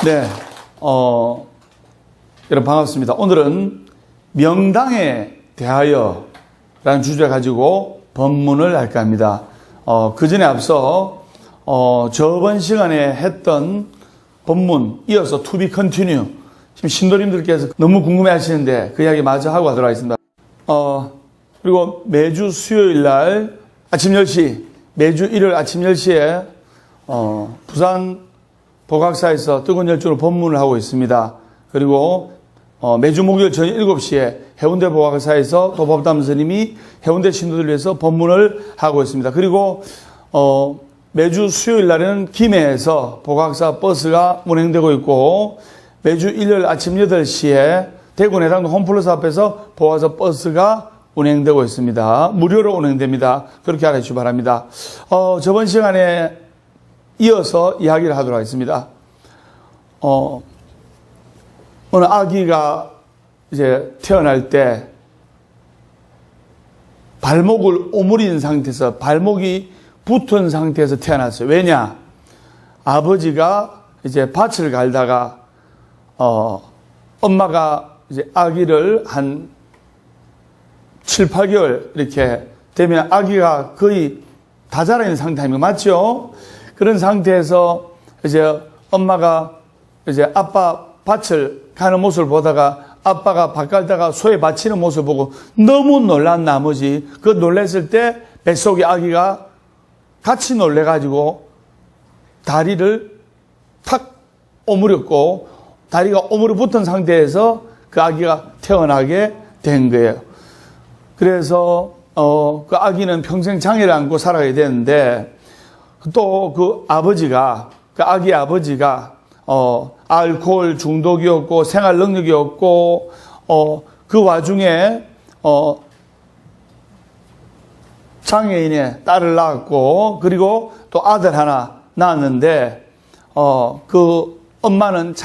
네, 여러분 반갑습니다. 오늘은 명당에 대하여 라는 주제 가지고 본문을 할까 합니다. 그 전에 앞서, 저번 시간에 했던 본문 이어서 to be continue. 지금 신도림들께서 너무 궁금해 하시는데 그 이야기 마저 하고 하도록 하겠습니다. 그리고 매주 수요일 날 아침 10시, 매주 일요일 아침 10시에, 부산 복학사에서 뜨거운 열정으로 본문을 하고 있습니다. 그리고 매주 목요일 저녁 7시에 해운대 복학사에서 도법담 스님이 해운대 신도들을 위해서 본문을 하고 있습니다. 그리고 매주 수요일 날에는 김해에서 복학사 버스가 운행되고 있고, 매주 일요일 아침 8시에 대구 내당동 홈플러스 앞에서 복학사 버스가 운행되고 있습니다. 무료로 운행됩니다. 그렇게 알아주시기 바랍니다. 저번 시간에 이어서 이야기를 하도록 하겠습니다. 어느 아기가 이제 태어날 때 발목을 오므린 상태에서, 발목이 붙은 상태에서 태어났어요. 왜냐? 아버지가 이제 밭을 갈다가, 엄마가 이제 아기를 한 7, 8개월 이렇게 되면 아기가 거의 다 자라있는 상태 아닙니까? 맞죠? 그런 상태에서 이제 엄마가 이제 아빠 밭을 가는 모습을 보다가 아빠가 밭 갈다가 소에 바치는 모습을 보고 너무 놀란 나머지, 그 놀랐을 때 뱃속에 아기가 같이 놀래가지고 다리를 탁 오므렸고, 다리가 오므려 붙은 상태에서 그 아기가 태어나게 된 거예요. 그래서 그 아기는 평생 장애를 안고 살아야 되는데, 또 그 아버지가, 그 아기 아버지가 알코올 중독이었고 생활 능력이 없고, 그 와중에 장애인의 딸을 낳았고, 그리고 또 아들 하나 낳았는데, 그 엄마는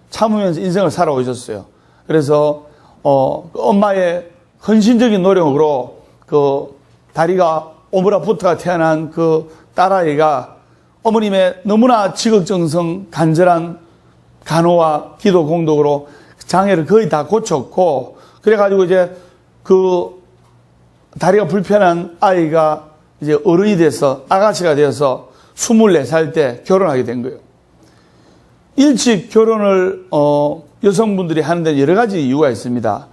참으면서 인생을 살아오셨어요. 그래서 그 엄마의 헌신적인 노력으로 그 다리가 오므라부터가 태어난 그 딸아이가 어머님의 너무나 지극정성 간절한 간호와 기도 공덕으로 장애를 거의 다 고쳤고, 그래가지고 이제 그 다리가 불편한 아이가 이제 어른이 돼서 아가씨가 되어서 24살 때 결혼하게 된 거예요. 일찍 결혼을 여성분들이 하는 데 여러 가지 이유가 있습니다.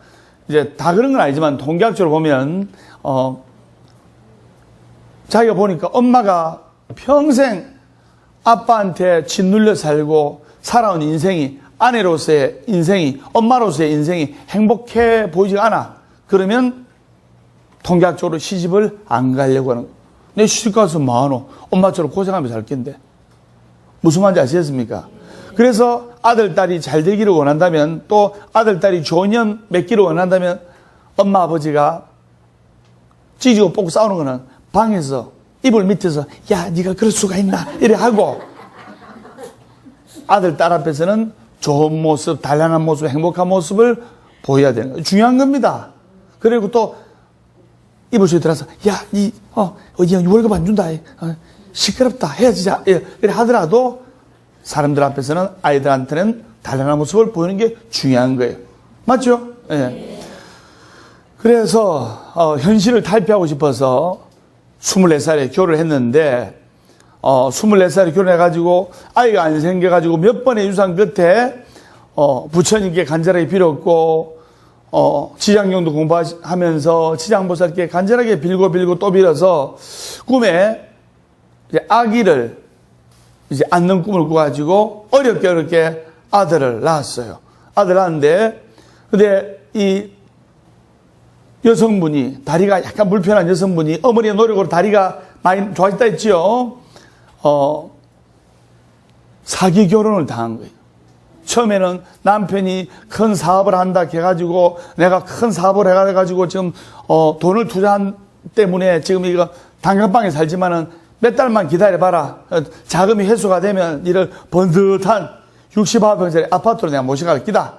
이제 다 그런 건 아니지만 통계학적으로 보면 자기가 보니까 엄마가 평생 아빠한테 짓눌려 살고 살아온 인생이, 아내로서의 인생이, 엄마로서의 인생이 행복해 보이지가 않아. 그러면 통계학적으로 시집을 안 가려고 하는 거예요. 내 시집 가서 뭐하노? 엄마처럼 고생하면서 살 건데. 무슨 말인지 아시겠습니까? 그래서 아들, 딸이 잘 되기를 원한다면, 또 아들, 딸이 좋은 년 맺기를 원한다면, 엄마, 아버지가 찢고 뽑고 싸우는 거는 방에서 이불 밑에서 야 네가 그럴 수가 있나 이래 하고, 아들, 딸 앞에서는 좋은 모습, 단란한 모습, 행복한 모습을 보여야 되는 거예요. 중요한 겁니다. 그리고 또 이불 속에 들어가서 야 니 월급 안 준다, 시끄럽다, 헤어지자 이래 하더라도 사람들 앞에서는, 아이들한테는 단란한 모습을 보이는 게 중요한 거예요. 맞죠? 예. 그래서 현실을 탈피하고 싶어서 24살에 결혼을 했는데, 24살에 결혼해가지고 아이가 안 생겨가지고 몇 번의 유산 끝에 부처님께 간절하게 빌었고, 지장경도 공부하면서 지장보살께 간절하게 빌고 또 빌어서 꿈에 이제 아기를 이제 안는 꿈을 꾸가지고 어렵게 아들을 낳았어요. 아들 낳았는데, 근데 이 여성분이, 다리가 약간 불편한 여성분이 어머니의 노력으로 다리가 많이 좋아졌다 했지요. 사기 결혼을 당한 거예요. 처음에는 남편이 큰 사업을 한다 해가지고, 내가 큰 사업을 해가지고 지금 돈을 투자한 때문에 지금 이거 단칸방에 살지만은 몇 달만 기다려봐라. 자금이 회수가 되면 이를 번듯한 69평짜리 아파트로 내가 모셔갈 기다.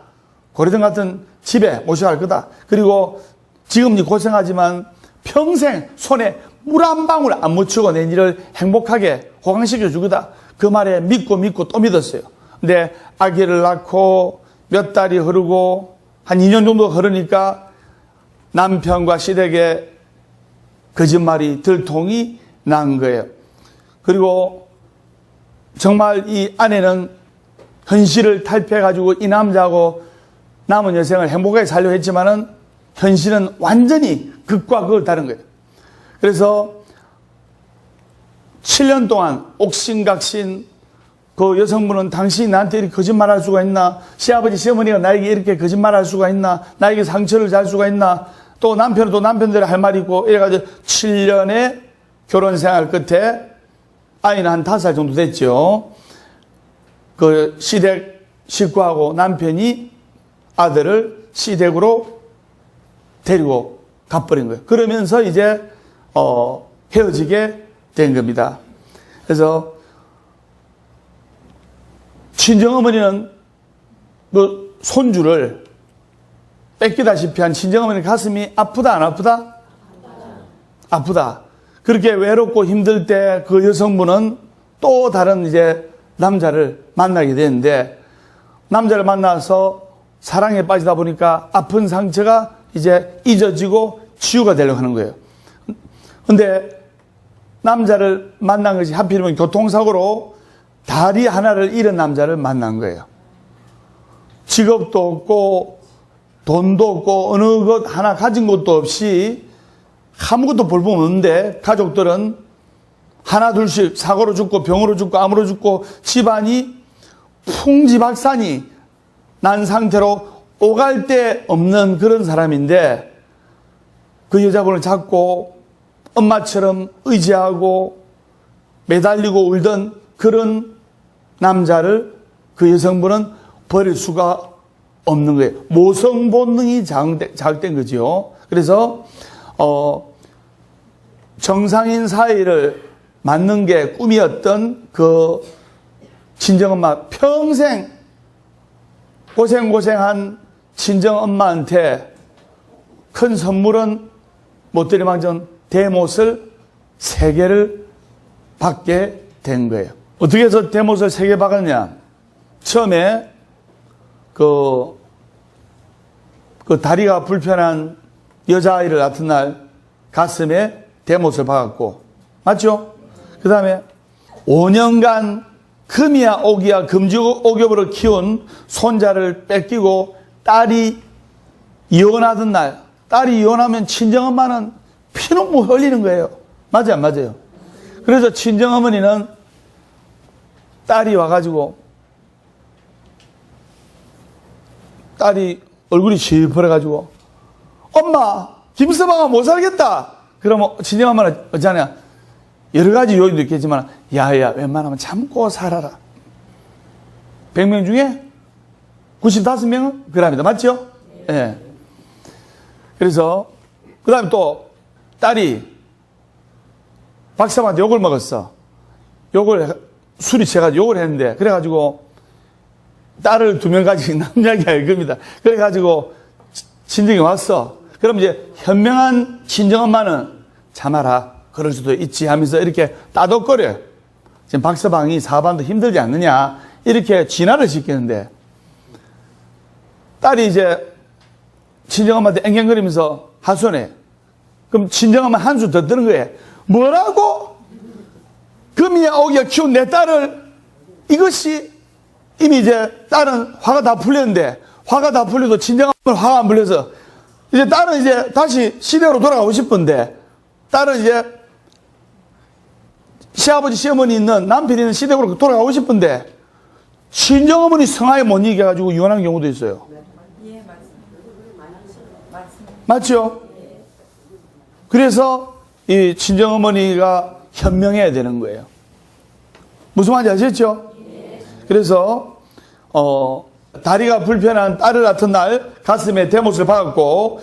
고려등 같은 집에 모셔갈 거다. 그리고 지금 니 고생하지만 평생 손에 물 한 방울 안 묻히고 내 일을 행복하게 호강시켜 주거다. 그 말에 믿고 또 믿었어요. 근데 아기를 낳고 몇 달이 흐르고 한 2년 정도 흐르니까 남편과 시댁에 거짓말이 들통이 난 거예요. 그리고 정말 이 아내는 현실을 탈피해가지고 이 남자하고 남은 여생을 행복하게 살려고 했지만은 현실은 완전히 극과 극을 다른 거예요. 그래서 7년 동안 옥신각신 그 여성분은 당신이 나한테 이렇게 거짓말할 수가 있나? 시아버지 시어머니가 나에게 이렇게 거짓말할 수가 있나? 나에게 상처를 줄 수가 있나? 또 남편은 또 남편대로 할 말이 있고 이래가지고 7년의 결혼 생활 끝에 아이는 한 5살 정도 됐죠. 그 시댁 식구하고 남편이 아들을 시댁으로 데리고 가버린 거예요. 그러면서 이제 헤어지게 된 겁니다. 그래서 친정어머니는 그 손주를 뺏기다시피 한 친정어머니 가슴이 아프다 안 아프다? 아프다. 그렇게 외롭고 힘들 때 그 여성분은 또 다른 이제 남자를 만나게 되는데 남자를 만나서 사랑에 빠지다 보니까 아픈 상처가 이제 잊어지고 치유가 되려고 하는 거예요. 근데 남자를 만난 것이 하필이면 교통사고로 다리 하나를 잃은 남자를 만난 거예요. 직업도 없고 돈도 없고 어느 것 하나 가진 것도 없이 아무것도 볼품 없는데 가족들은 하나 둘씩 사고로 죽고 병으로 죽고 암으로 죽고 집안이 풍지박산이 난 상태로 오갈 데 없는 그런 사람인데 그 여자분을 잡고 엄마처럼 의지하고 매달리고 울던 그런 남자를 그 여성분은 버릴 수가 없는 거예요. 모성 본능이 자극된 거죠. 그래서 정상인 사이를 맞는 게 꿈이었던 그 친정엄마, 평생 고생한 친정엄마한테 큰 선물은 못들이망정 대못을 3개를 받게 된 거예요. 어떻게 해서 대못을 3개 받았냐? 처음에 그 다리가 불편한 여자아이를 낳은 날 가슴에 대못을 박았고, 맞죠? 그 다음에 5년간 금이야 옥이야 금지옥엽으로 키운 손자를 뺏기고 딸이 이혼하던 날, 딸이 이혼하면 친정엄마는 피눈물 흘리는 거예요. 맞아요, 안 맞아요? 그래서 친정어머니는 딸이 와가지고 딸이 얼굴이 시퍼래가지고 엄마 김서방아 못 살겠다. 그러면 친정엄마는 어쩌냐, 여러 가지 요인도 있겠지만 야야 웬만하면 참고 살아라. 100명 중에 95명은 그럽니다. 맞죠? 예. 네. 그래서 그 다음에 또 딸이 박사한테 욕을 먹었어. 술이 취해가지고 욕을 했는데, 그래가지고 딸을 2명 가지고 남자가 겁니다. 그래가지고 친정에 왔어. 그럼 이제 현명한 친정엄마는 참아라, 그럴 수도 있지 하면서 이렇게 따독거려요. 지금 박서방이 사반도 힘들지 않느냐 이렇게 진화를 시키는데, 딸이 이제 친정엄마한테 앵앵거리면서 하소연해. 그럼 친정엄마 한수 더 뜨는 거예요. 뭐라고? 금이야 옥이야 키운 내 딸을, 이것이 이미 이제 딸은 화가 다 풀렸는데, 화가 다 풀려도 친정엄마는 화가 안 풀려서 이제 딸은 이제 다시 시댁으로 돌아가고 싶은데, 딸은 이제 시아버지 시어머니 있는 남편이 있는 시댁으로 돌아가고 싶은데 친정어머니 성화에 못 이겨가지고 이혼한 경우도 있어요. 예, 맞습니다. 맞죠? 그래서 이 친정어머니가 현명해야 되는 거예요. 무슨 말인지 아시겠죠? 그래서 다리가 불편한 딸을 낳은 날 가슴에 대못을 박았고,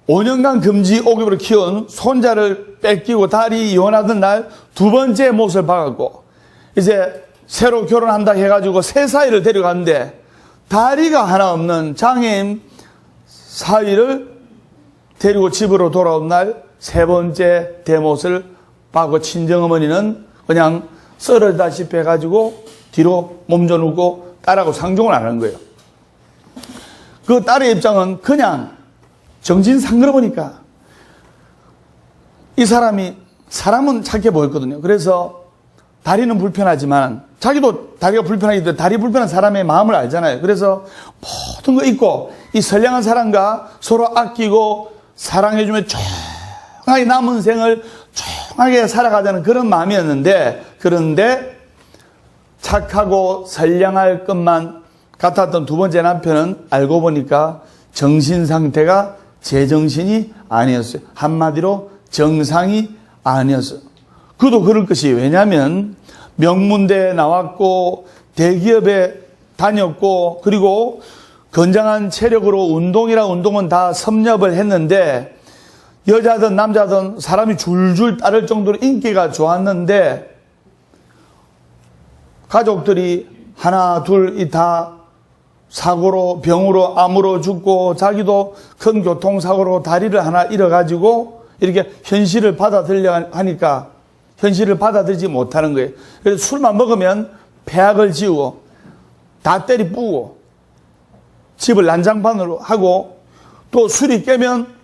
5년간 금지 옥엽으로 키운 손자를 뺏기고 다리 이혼하던 날 2번째 못을 박았고, 이제 새로 결혼한다 해가지고 새 사위를 데려갔는데 다리가 하나 없는 장애인 사위를 데리고 집으로 돌아온 날 3번째 대못을 박고, 친정어머니는 그냥 쓰러지다시피 해가지고 뒤로 몸져누고 딸하고 상종을 안 하는 거예요. 그 딸의 입장은 그냥 정신상으로 보니까 이 사람은 착해 보였거든요. 그래서 다리는 불편하지만 자기도 다리가 불편하기 때문에 다리 불편한 사람의 마음을 알잖아요. 그래서 모든 거 잊고 이 선량한 사람과 서로 아끼고 사랑해주며 조용하게 남은 생을 조용하게 살아가자는 그런 마음이었는데, 그런데 착하고 선량할 것만 같았던 두 번째 남편은 알고 보니까 정신 상태가 제정신이 아니었어요. 한마디로 정상이 아니었어요. 그도 그럴 것이, 왜냐하면 명문대에 나왔고 대기업에 다녔고 그리고 건장한 체력으로 운동은 다 섭렵을 했는데, 여자든 남자든 사람이 줄줄 따를 정도로 인기가 좋았는데 가족들이 하나 둘 다 사고로 병으로 암으로 죽고 자기도 큰 교통사고로 다리를 하나 잃어가지고 이렇게 현실을 받아들이려 하니까 현실을 받아들이지 못하는 거예요. 그래서 술만 먹으면 폐악을 지우고 다 때리 뿌고 집을 난장판으로 하고, 또 술이 깨면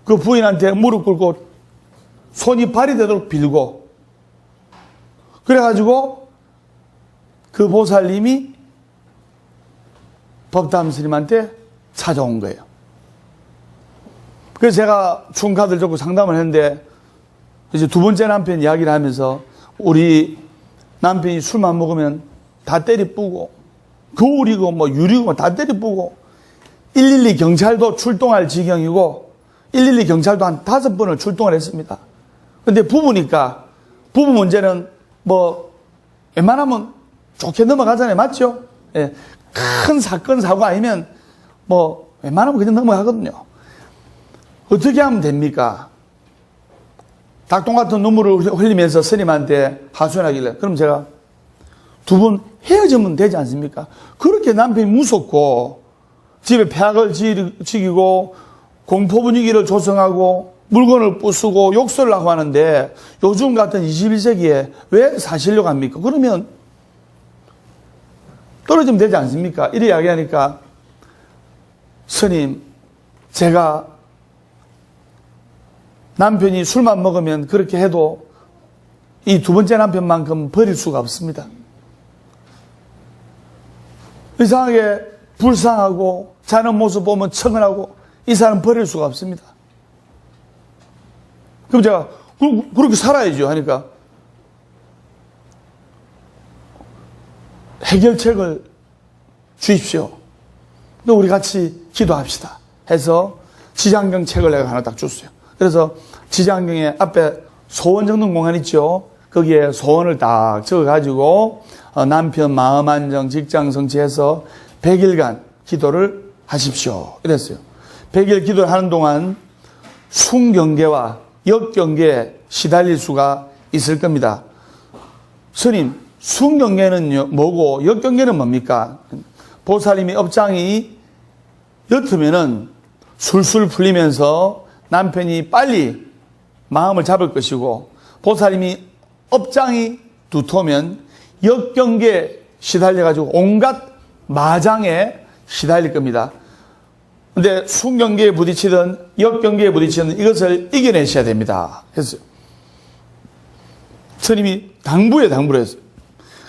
그 부인한테 무릎 꿇고 손이 발이 되도록 빌고, 그래가지고 그 보살님이 법담 스님한테 찾아온 거예요. 그래서 제가 충카들 적고 상담을 했는데, 이제 두 번째 남편 이야기를 하면서 우리 남편이 술만 먹으면 다 때리 뿌고 거울이고 뭐 유리고 다 때리 뿌고 112 경찰도 출동할 지경이고 112 경찰도 한 5번을 출동을 했습니다. 근데 부부니까 부부 문제는 뭐 웬만하면 좋게 넘어가잖아요. 맞죠? 예. 큰 사건 사고 아니면 뭐 웬만하면 그냥 넘어가거든요. 어떻게 하면 됩니까? 닭똥 같은 눈물을 흘리면서 스님한테 하소연하길래, 그럼 제가 두 분 헤어지면 되지 않습니까? 그렇게 남편이 무섭고 집에 폐악을 지기고 공포 분위기를 조성하고 물건을 부수고 욕설을 하고 하는데 요즘 같은 21세기에 왜 사시려고 합니까? 그러면 떨어지면 되지 않습니까? 이래 이야기하니까, 스님, 제가 남편이 술만 먹으면 그렇게 해도 이 두 번째 남편만큼 버릴 수가 없습니다. 이상하게 불쌍하고 자는 모습 보면 청은하고 이 사람 버릴 수가 없습니다. 그럼 제가 그렇게 살아야죠 하니까 해결책을 주십시오. 우리 같이 기도합시다 해서 지장경 책을 내가 하나 딱 줬어요. 그래서 지장경에 앞에 소원 적는 공간 있죠. 거기에 소원을 딱 적어가지고 남편 마음 안정, 직장 성취해서 100일간 기도를 하십시오. 이랬어요. 100일 기도를 하는 동안 순경계와 역경계에 시달릴 수가 있을 겁니다. 스님, 순경계는 뭐고 역경계는 뭡니까? 보살님이 업장이 옅으면은 술술 풀리면서 남편이 빨리 마음을 잡을 것이고, 보살님이 업장이 두터우면 역경계에 시달려가지고 온갖 마장에 시달릴 겁니다. 근데 순경계에 부딪히든 역경계에 부딪히든 이것을 이겨내셔야 됩니다 했어요. 스님이 당부를 했어요.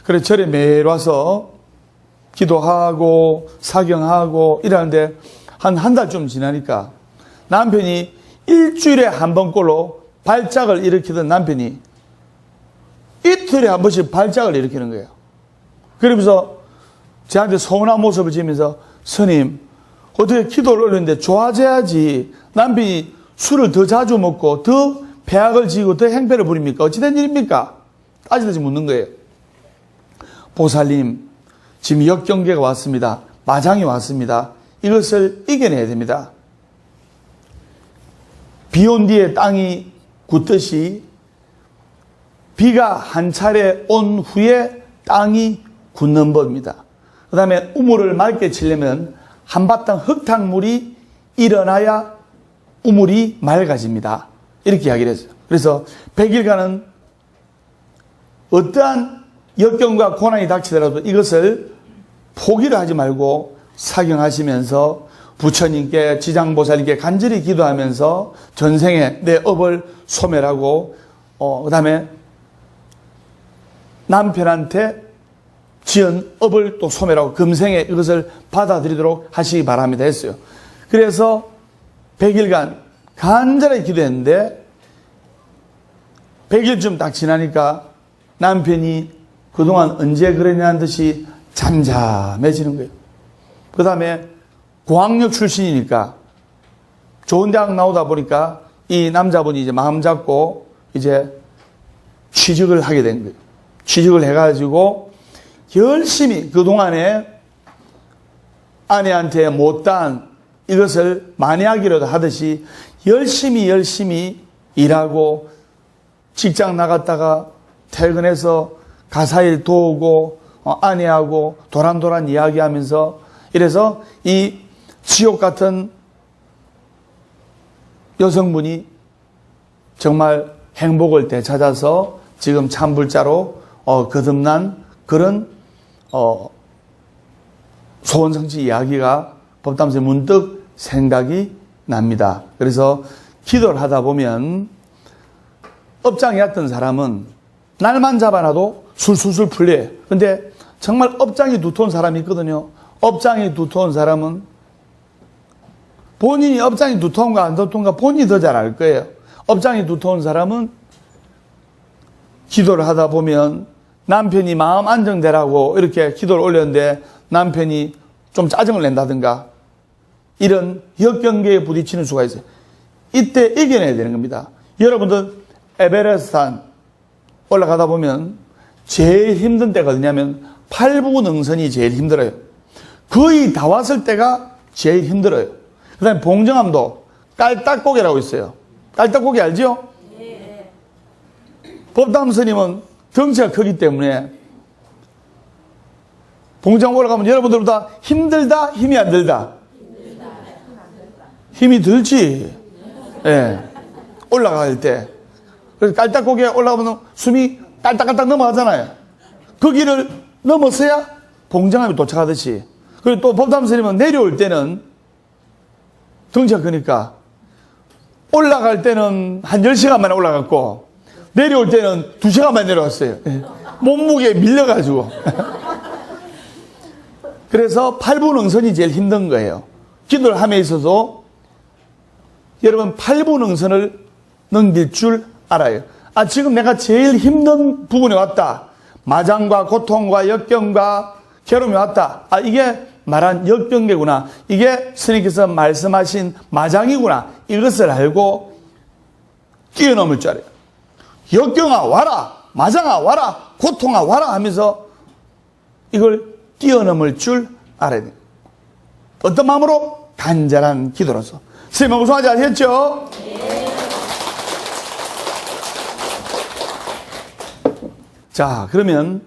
그래서 절에 매일 와서 기도하고 사경하고 이러는데 한 달쯤 지나니까 남편이 일주일에 한 번꼴로 발작을 일으키던 남편이 이틀에 한 번씩 발작을 일으키는 거예요. 그러면서 저한테 서운한 모습을 지으면서, 스님, 어떻게 기도를 올렸는데 좋아져야지 남편이 술을 더 자주 먹고 더 폐악을 지고 더 행패를 부립니까? 어찌된 일입니까? 따지듯이 묻는 거예요. 보살님, 지금 역경계가 왔습니다. 마장이 왔습니다. 이것을 이겨내야 됩니다. 비 온 뒤에 땅이 굳듯이 비가 한 차례 온 후에 땅이 굳는 법입니다. 그 다음에 우물을 맑게 치려면 한바탕 흙탕물이 일어나야 우물이 맑아집니다. 이렇게 이야기를 했어요. 그래서 100일간은 어떠한 역경과 고난이 닥치더라도 이것을 포기를 하지 말고 사경하시면서 부처님께 지장보살님께 간절히 기도하면서 전생에 내 업을 소멸하고 그 다음에 남편한테 지은 업을 또 소멸하고 금생에 이것을 받아들이도록 하시기 바랍니다 했어요. 그래서 100일간 간절히 기도했는데 100일쯤 딱 지나니까 남편이 그동안 언제 그러냐는 듯이 잠잠해지는 거예요. 그 다음에 고학력 출신이니까 좋은 대학 나오다 보니까 이 남자분이 이제 마음 잡고 이제 취직을 하게 된 거예요. 취직을 해가지고 열심히 그동안에 아내한테 못다한 이것을 만회하기라도 하듯이 열심히 일하고 직장 나갔다가 퇴근해서 가사일 도우고 아내하고 도란도란 이야기하면서 이래서 이 지옥 같은 여성분이 정말 행복을 되찾아서 지금 찬불자로 거듭난 그런 소원성취 이야기가 법담에서 문득 생각이 납니다. 그래서 기도를 하다 보면 업장이었던 사람은 날만 잡아놔도 술술술 풀려요. 근데 정말 업장이 두터운 사람이 있거든요. 업장이 두터운 사람은 본인이 업장이 두터운가 안 두터운가 본인이 더 잘 알 거예요. 업장이 두터운 사람은 기도를 하다 보면 남편이 마음 안정되라고 이렇게 기도를 올렸는데 남편이 좀 짜증을 낸다든가 이런 역경계에 부딪히는 수가 있어요. 이때 이겨내야 되는 겁니다. 여러분들 에베레스트산 올라가다 보면 제일 힘든 때가 어디냐면 팔부능선이 제일 힘들어요. 거의 다 왔을 때가 제일 힘들어요. 그 다음에 봉정암도 깔딱고개라고 있어요. 깔딱고개 알죠? 네. 법담 스님은 덩치가 크기 때문에 봉정암 올라가면 여러분들보다 힘들다, 힘이 안 들다? 힘이 들지. 예. 네. 올라갈 때. 그래서 깔딱고개 올라가면 숨이 깔딱깔딱 넘어가잖아요. 거기를 넘어서야 봉정암에 도착하듯이. 그리고 또 법담 스님은 내려올 때는 덩치가 크니까 올라갈 때는 한 10시간 만에 올라갔고 내려올 때는 2시간 만에 내려왔어요. 몸무게에 밀려가지고. 그래서 팔부능선이 제일 힘든 거예요. 기도를 함에 있어서 여러분 팔부능선을 넘길 줄 알아요. 아, 지금 내가 제일 힘든 부분에 왔다. 마장과 고통과 역경과 괴로움이 왔다. 아, 이게 말한 역경계구나. 이게 스님께서 말씀하신 마장이구나. 이것을 알고 뛰어넘을 줄 알아요. 역경아 와라. 마장아 와라. 고통아 와라 하면서 이걸 뛰어넘을 줄 알아야 돼요. 어떤 마음으로? 간절한 기도로서. 스님 무서워하지 않으셨죠? 네. 자, 그러면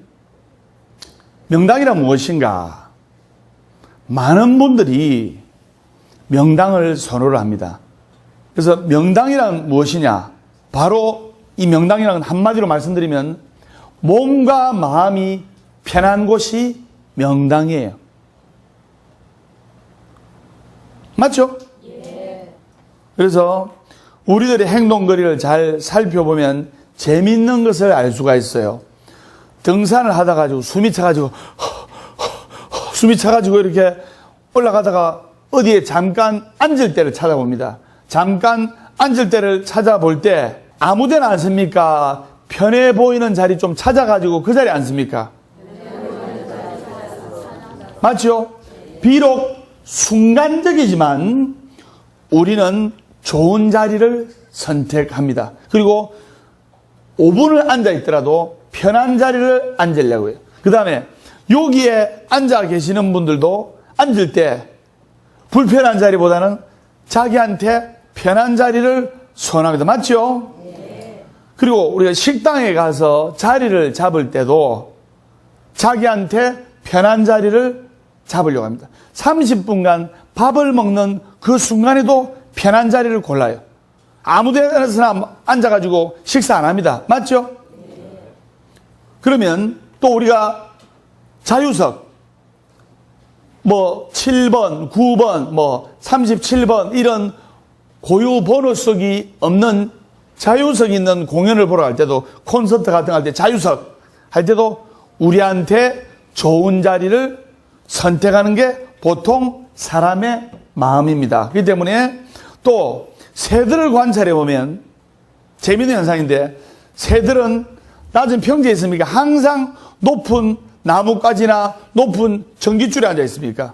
명당이란 무엇인가? 많은 분들이 명당을 선호를 합니다. 그래서 명당이란 무엇이냐? 바로 이 명당이란 한마디로 말씀드리면 몸과 마음이 편한 곳이 명당이에요. 맞죠? 예. 그래서 우리들의 행동거리를 잘 살펴보면 재미있는 것을 알 수가 있어요. 등산을 하다 가지고 숨이 차가지고 이렇게 올라가다가 어디에 잠깐 앉을 때를 찾아봅니다. 잠깐 앉을 때를 찾아볼 때 아무 데나 앉습니까? 편해 보이는 자리 좀 찾아가지고 그 자리에 앉습니까? 맞죠? 비록 순간적이지만 우리는 좋은 자리를 선택합니다. 그리고 5분을 앉아 있더라도 편한 자리를 앉으려고 해요. 그 다음에 여기에 앉아 계시는 분들도 앉을 때 불편한 자리보다는 자기한테 편한 자리를 선호합니다. 맞죠? 네. 그리고 우리가 식당에 가서 자리를 잡을 때도 자기한테 편한 자리를 잡으려고 합니다. 30분간 밥을 먹는 그 순간에도 편한 자리를 골라요. 아무 데나 앉아가지고 식사 안 합니다. 맞죠? 그러면 또 우리가 자유석, 뭐 7번, 9번, 뭐 37번 이런 고유 번호석이 없는 자유석이 있는 공연을 보러 갈 때도, 콘서트 같은 거 할 때 자유석 할 때도 우리한테 좋은 자리를 선택하는 게 보통 사람의 마음입니다. 그렇기 때문에 또 새들을 관찰해 보면 재미있는 현상인데, 새들은 낮은 평지에 있습니까? 항상 높은 나뭇가지나 높은 전깃줄에 앉아 있습니까?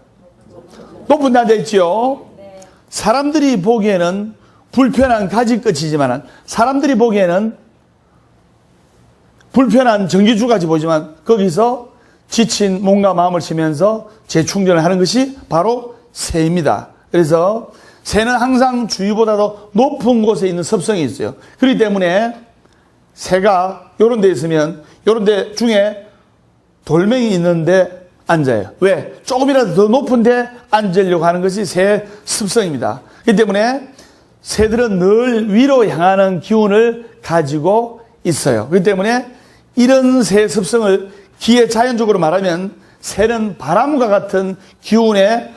높은 데 앉아 있지요. 사람들이 보기에는 불편한 가지 끝이지만, 사람들이 보기에는 불편한 전기줄까지 보지만, 거기서 지친 몸과 마음을 쉬면서 재충전을 하는 것이 바로 새입니다. 그래서 새는 항상 주위보다도 높은 곳에 있는 습성이 있어요. 그렇기 때문에 새가 이런 데 있으면 이런 데 중에 돌멩이 있는데 앉아요. 왜? 조금이라도 더 높은 데 앉으려고 하는 것이 새 습성입니다. 그렇기 때문에 새들은 늘 위로 향하는 기운을 가지고 있어요. 그렇기 때문에 이런 새 습성을 기에 자연적으로 말하면 새는 바람과 같은 기운에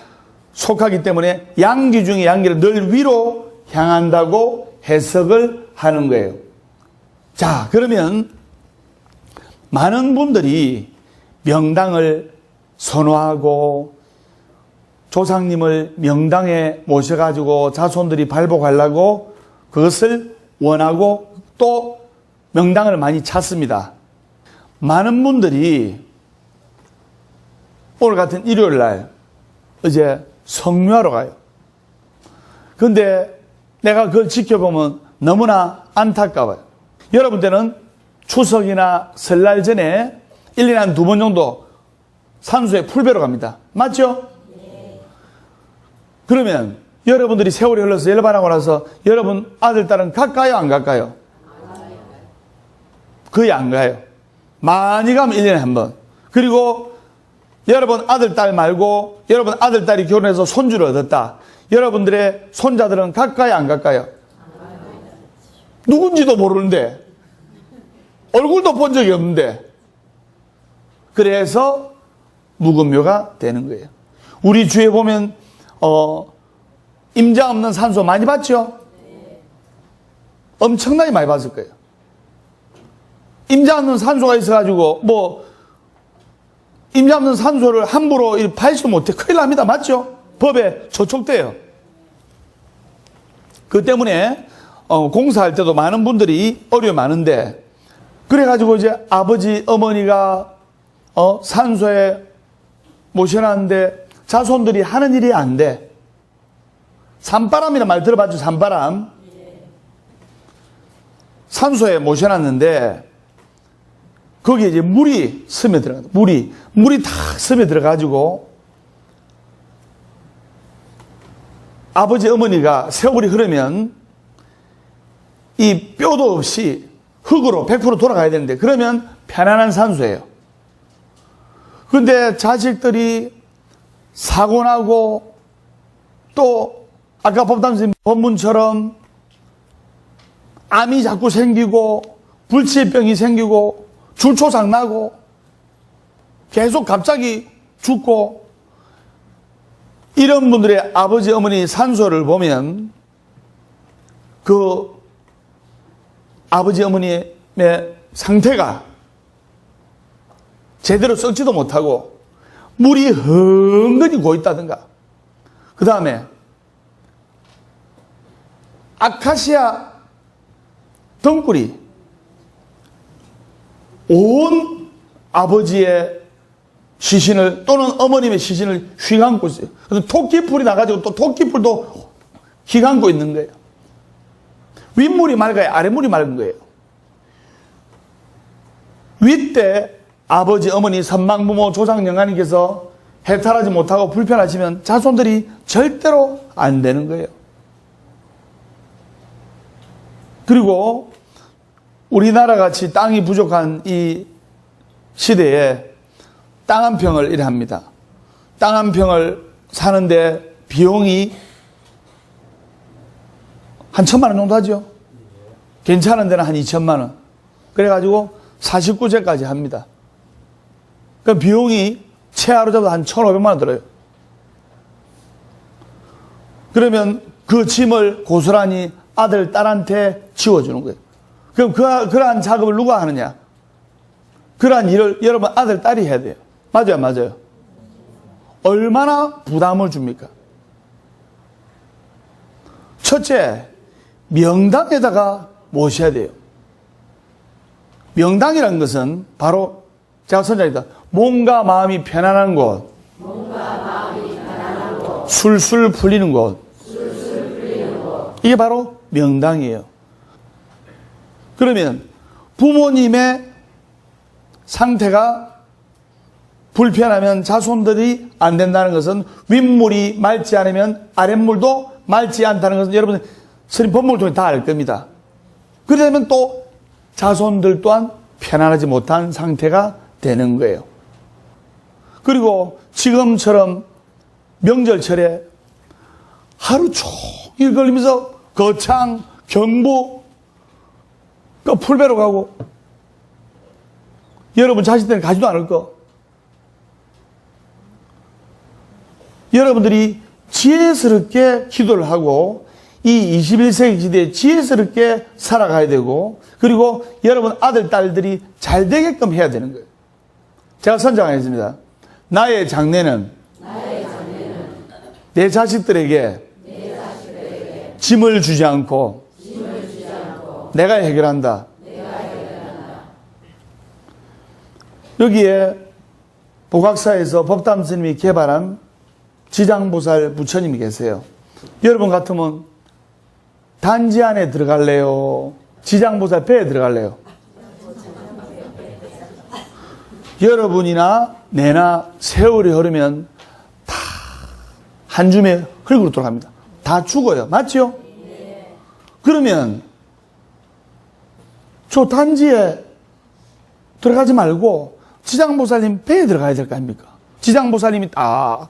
속하기 때문에 양기 중에 양기를 늘 위로 향한다고 해석을 하는 거예요. 자, 그러면 많은 분들이 명당을 선호하고 조상님을 명당에 모셔가지고 자손들이 발복하려고 그것을 원하고 또 명당을 많이 찾습니다. 많은 분들이 오늘 같은 일요일 날 이제 성묘하러 가요. 그런데 내가 그걸 지켜보면 너무나 안타까워요. 여러분들은 추석이나 설날 전에 1년에 한 2번 정도 산소에 풀베러 갑니다. 맞죠? 네. 그러면 여러분들이 세월이 흘러서 열반하고 나서 여러분 아들, 딸은 갈까요? 안 갈까요? 거의 안 가요. 많이 가면 1년에 한 번. 그리고 여러분 아들, 딸 말고 여러분 아들, 딸이 결혼해서 손주를 얻었다. 여러분들의 손자들은 갈까요? 안 갈까요? 누군지도 모르는데, 얼굴도 본 적이 없는데, 그래서 무근묘가 되는 거예요. 우리 주위에 보면 임자 없는 산소 많이 봤죠? 엄청나게 많이 봤을 거예요. 임자 없는 산소가 있어가지고 임자 없는 산소를 함부로 팔지도 못해. 큰일 납니다. 맞죠? 법에 저촉돼요. 그 때문에 공사할 때도 많은 분들이 어려움이 많은데, 그래가지고 이제 아버지, 어머니가 산소에 모셔놨는데 자손들이 하는 일이 안 돼. 산바람이라는 말 들어봤죠? 산바람. 산소에 모셔놨는데 거기에 이제 물이 스며들어가. 물이 다 스며들어가지고 아버지, 어머니가 세월이 흐르면 이 뼈도 없이 흙으로 100% 돌아가야 되는데, 그러면 편안한 산소예요. 그런데 자식들이 사고나고 또 아까 법담선생님 법문처럼 암이 자꾸 생기고 불치병이 생기고 줄초상 나고 계속 갑자기 죽고, 이런 분들의 아버지, 어머니 산소를 보면 그 아버지, 어머니의 상태가 제대로 썩지도 못하고 물이 흥건히 고있다든가, 그 다음에 아카시아 덩굴이 온 아버지의 시신을 또는 어머님의 시신을 휘감고 있어요. 그래서 토끼풀이 나가지고 또 토끼풀도 휘감고 있는 거예요. 윗물이 맑아요? 아랫물이 맑은 거예요? 윗대 아버지, 어머니, 선망부모, 조상영가님께서 해탈하지 못하고 불편하시면 자손들이 절대로 안 되는 거예요. 그리고 우리나라 같이 땅이 부족한 이 시대에 땅 한 평을 이래 합니다. 땅 한 평을 사는데 비용이 한 1,000만 원 정도 하죠. 괜찮은 데는 한 2,000만 원. 그래가지고 49제까지 합니다. 그 비용이 채 하루 잡아도 한 1,500만 원 들어요. 그러면 그 짐을 고스란히 아들, 딸한테 지워주는 거예요. 그럼 그러한 작업을 누가 하느냐? 그러한 일을 여러분 아들, 딸이 해야 돼요. 맞아요, 맞아요. 얼마나 부담을 줍니까? 첫째, 명당에다가 모셔야 돼요. 명당이라는 것은 바로 제가 선장이다. 몸과 마음이 편안한 곳, 술술 풀리는 곳, 이게 바로 명당이에요. 그러면 부모님의 상태가 불편하면 자손들이 안 된다는 것은 윗물이 맑지 않으면 아랫물도 맑지 않다는 것은 여러분 스님 법문을 통해 다 알 겁니다. 그러면 또 자손들 또한 편안하지 못한 상태가 되는 거예요. 그리고 지금처럼 명절철에 하루 종일 걸리면서 거창, 경부, 그 풀배로 가고 여러분 자식들은 가지도 않을 거. 여러분들이 지혜스럽게 기도를 하고 이 21세기 시대에 지혜스럽게 살아가야 되고 그리고 여러분 아들, 딸들이 잘 되게끔 해야 되는 거예요. 제가 선정하겠습니다. 나의 장래는 내 자식들에게 짐을 주지 않고 내가 해결한다. 여기에 복학사에서 법담 스님이 개발한 지장보살 부처님이 계세요. 여러분 같으면 단지 안에 들어갈래요? 지장보살 배에 들어갈래요? 여러분이나 내나 세월이 흐르면 다 한 줌의 흙으로 돌아갑니다. 다 죽어요. 맞죠? 그러면 저 단지에 들어가지 말고 지장보살님 배에 들어가야 될 거 아닙니까? 지장보살님이 다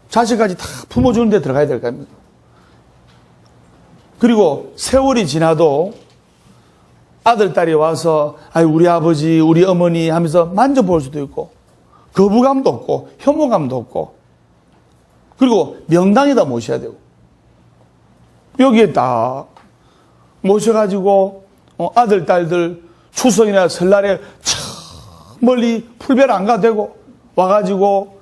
자식까지 다 품어주는 데 들어가야 될 거 아닙니까? 그리고 세월이 지나도 아들, 딸이 와서 우리 아버지, 우리 어머니 하면서 만져볼 수도 있고 거부감도 없고 혐오감도 없고 그리고 명당에다 모셔야 되고 여기에 딱 모셔가지고 아들, 딸들 추석이나 설날에 멀리 풀배를 안 가도 되고 와가지고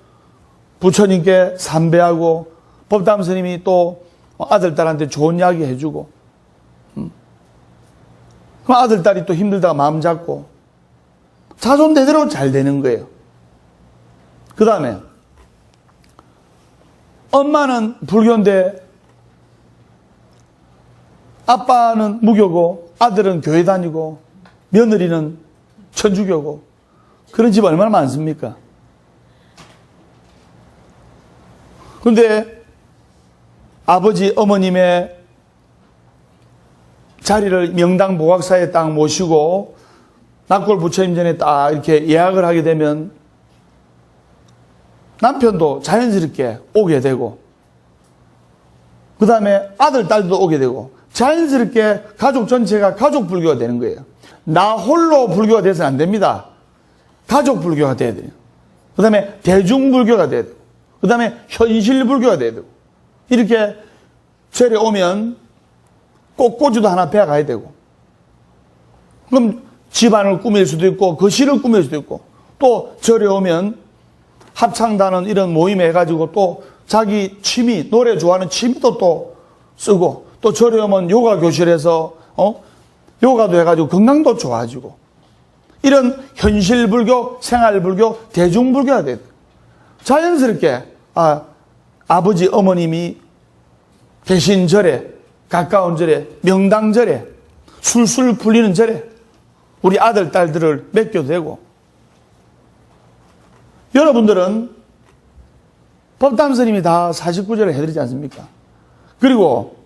부처님께 삼배하고 법담 스님이 또 아들, 딸한테 좋은 이야기 해주고 그럼 아들, 딸이 또 힘들다가 마음 잡고 자손 대대로 잘 되는 거예요. 그 다음에 엄마는 불교인데 아빠는 무교고 아들은 교회 다니고 며느리는 천주교고 그런 집 얼마나 많습니까? 그런데 아버지 어머님의 자리를 명당 복학사에 딱 모시고 낙골 부처님 전에 딱 이렇게 예약을 하게 되면 남편도 자연스럽게 오게 되고 그 다음에 아들, 딸도 오게 되고 자연스럽게 가족 전체가 가족 불교가 되는 거예요. 나 홀로 불교가 돼서는 안 됩니다. 가족 불교가 돼야 돼요. 그 다음에 대중 불교가 돼야 되고 그 다음에 현실 불교가 돼야 되고 이렇게 절에 오면 꽃꽂이도 하나 배워가야 되고 그럼 집안을 꾸밀 수도 있고 거실을 꾸밀 수도 있고 또 절에 오면 합창단은 이런 모임에 해가지고 또 자기 취미 노래 좋아하는 취미도 또 쓰고 또 절에 오면 요가 교실에서 요가도 해가지고 건강도 좋아지고 이런 현실 불교, 생활 불교, 대중 불교가 돼요. 자연스럽게 아버지 어머님이 계신 절에 가까운 절에 명당절에 술술 풀리는 절에 우리 아들 딸들을 맡겨도 되고 여러분들은 법담 스님이 다 49절을 해드리지 않습니까? 그리고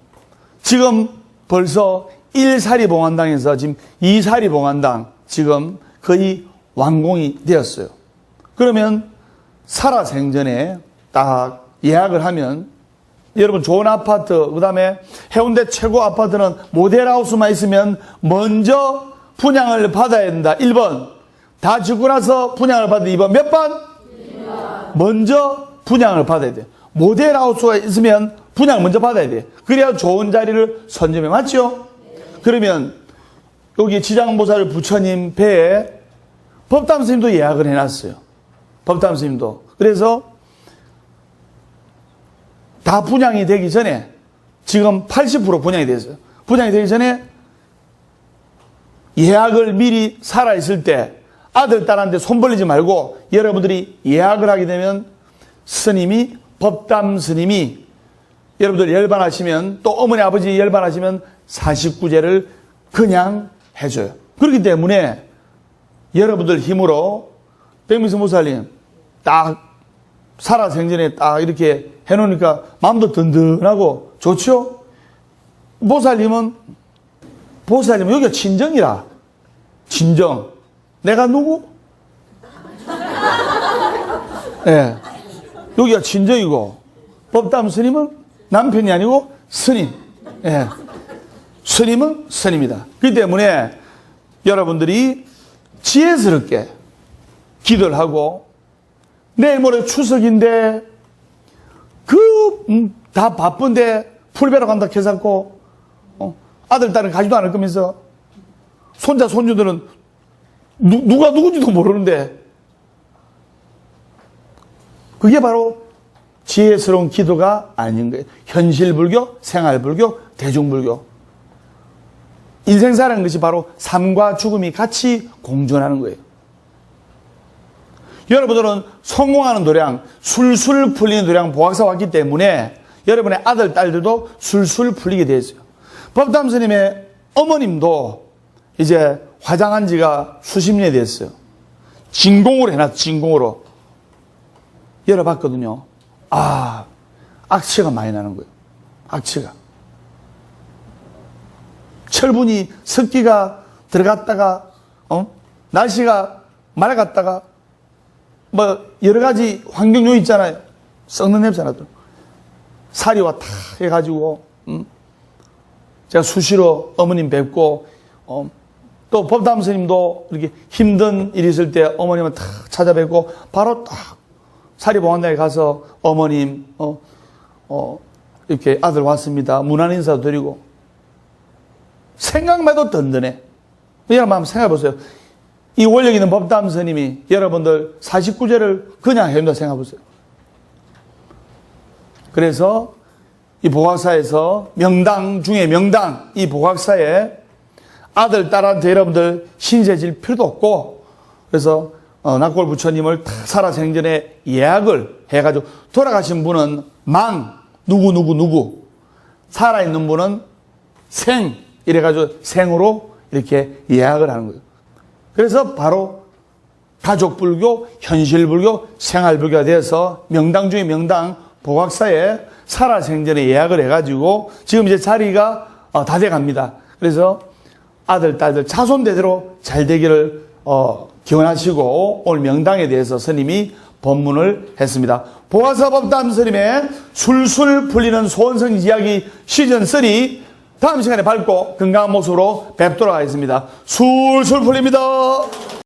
지금 벌써 1사리 봉안당에서 지금 2사리 봉안당 지금 거의 완공이 되었어요. 그러면 살아생전에 딱 예약을 하면 여러분 좋은 아파트 그 다음에 해운대 최고 아파트는 모델하우스만 있으면 먼저 분양을 받아야 된다. 1번. 다 짓고 나서 분양을 받아. 2번. 몇 번? 1번. 먼저 분양을 받아야 돼. 모델하우스가 있으면 분양을 먼저 받아야 돼. 그래야 좋은 자리를 선점해. 맞죠? 그러면 여기 지장보살 부처님 배에 법담 스님도 예약을 해놨어요. 법담 스님도. 그래서 다 분양이 되기 전에 지금 80% 분양이 됐어요. 분양이 되기 전에 예약을 미리 살아있을 때 아들, 딸한테 손 벌리지 말고 여러분들이 예약을 하게 되면 스님이, 법담 스님이 여러분들 열반하시면 또 어머니, 아버지 열반하시면 49제를 그냥 해줘요. 그렇기 때문에 여러분들 힘으로 백미수 모살님 딱 살아생전에 딱 이렇게 해놓으니까 마음도 든든하고 좋죠? 보살님은 여기가 친정이라. 친정. 내가 누구? 예. 네. 여기가 친정이고, 법담 스님은 남편이 아니고 스님. 예. 네. 스님은 스님이다. 그렇기 때문에 여러분들이 지혜스럽게 기도를 하고, 내일 모레 추석인데, 다 바쁜데, 풀베러 간다 해서고, 아들, 딸은 가지도 않을 거면서, 손자, 손주들은 누가 누군지도 모르는데, 그게 바로 지혜스러운 기도가 아닌 거예요. 현실불교, 생활불교, 대중불교. 인생사라는 것이 바로 삶과 죽음이 같이 공존하는 거예요. 여러분들은 성공하는 도량, 술술 풀리는 도량 보학사 왔기 때문에 여러분의 아들, 딸들도 술술 풀리게 되어 있어요. 법담 스님의 어머님도 이제 화장한 지가 수십 년이 됐어요. 진공으로 해놨어, 진공으로. 열어봤거든요. 악취가 많이 나는 거예요. 악취가. 철분이 습기가 들어갔다가, 날씨가 맑았다가, 여러 가지 환경요인 있잖아요. 썩는 냄새 나더라고요. 사리와 탁 해가지고, 제가 수시로 어머님 뵙고, 또 법담 스님도 이렇게 힘든 일이 있을 때 어머님을 탁 찾아뵙고, 바로 딱 사리봉안당에 가서 어머님, 이렇게 아들 왔습니다. 문안 인사 드리고, 생각만 해도 든든해. 여러분 한번 생각해 보세요. 이 원력 있는 법담 스님이 여러분들 49제를 그냥 해준다 생각해 보세요. 그래서 이 보각사에서 명당 중에 명당, 이 보각사에 아들, 딸한테 여러분들 신세질 필요도 없고, 그래서 낙골 부처님을 다 살아생전에 예약을 해가지고, 돌아가신 분은 망, 누구, 살아있는 분은 생, 이래가지고 생으로 이렇게 예약을 하는 거예요. 그래서 바로 가족불교, 현실불교, 생활불교가 되어서 명당 중에 명당 보각사에 살아생전에 예약을 해가지고 지금 이제 자리가 다 돼갑니다. 그래서 아들, 딸들 자손대대로 잘 되기를 기원하시고 오늘 명당에 대해서 스님이 법문을 했습니다. 보각사 법담 스님의 술술 풀리는 소원성 이야기 시즌 3 다음 시간에 밝고 건강한 모습으로 뵙도록 하겠습니다. 술술 풀립니다.